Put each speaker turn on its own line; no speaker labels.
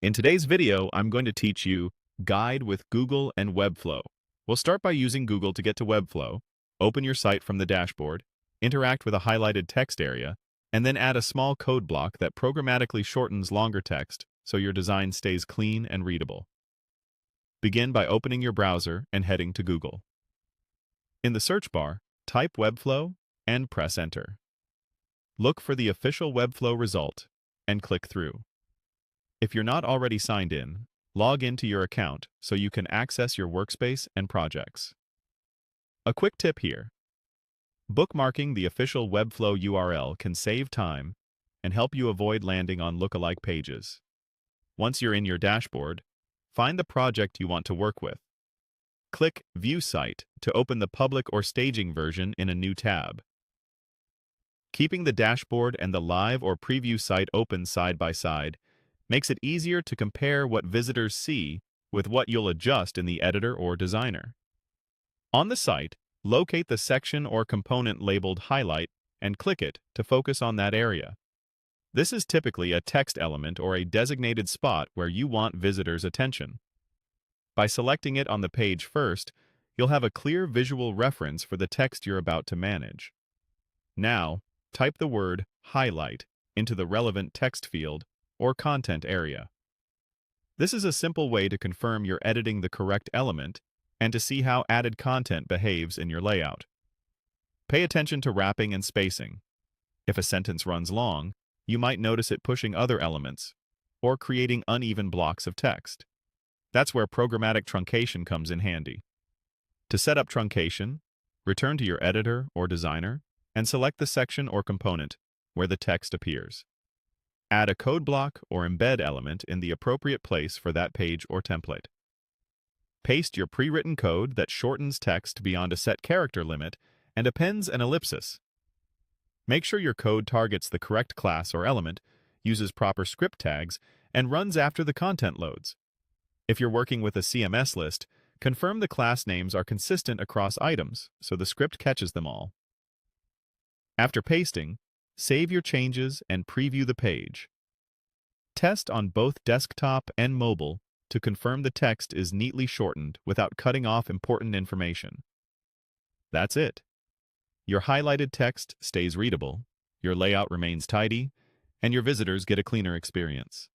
In today's video, I'm going to teach you Guide with Google and Webflow. We'll start by using Google to get to Webflow, open your site from the dashboard, interact with a highlighted text area, and then add a small code block that programmatically shortens longer text so your design stays clean and readable. Begin by opening your browser and heading to Google. In the search bar, type Webflow and press Enter. Look for the official Webflow result and click through. If you're not already signed in, log into your account so you can access your workspace and projects. A quick tip here. Bookmarking the official Webflow URL can save time and help you avoid landing on lookalike pages. Once you're in your dashboard, find the project you want to work with. Click View Site to open the public or staging version in a new tab. Keeping the dashboard and the live or preview site open side by side makes it easier to compare what visitors see with what you'll adjust in the editor or designer. On the site, locate the section or component labeled Highlight and click it to focus on that area. This is typically a text element or a designated spot where you want visitors' attention. By selecting it on the page first, you'll have a clear visual reference for the text you're about to manage. Now, type the word Highlight into the relevant text field or content area. This is a simple way to confirm you're editing the correct element and to see how added content behaves in your layout. Pay attention to wrapping and spacing. If a sentence runs long, you might notice it pushing other elements or creating uneven blocks of text. That's where programmatic truncation comes in handy. To set up truncation, return to your editor or designer and select the section or component where the text appears. Add a code block or embed element in the appropriate place for that page or template. Paste your pre-written code that shortens text beyond a set character limit and appends an ellipsis. Make sure your code targets the correct class or element, uses proper script tags, and runs after the content loads. If you're working with a CMS list, confirm the class names are consistent across items so the script catches them all. After pasting, save your changes and preview the page. Test on both desktop and mobile to confirm the text is neatly shortened without cutting off important information. That's it. Your highlighted text stays readable, your layout remains tidy, and your visitors get a cleaner experience.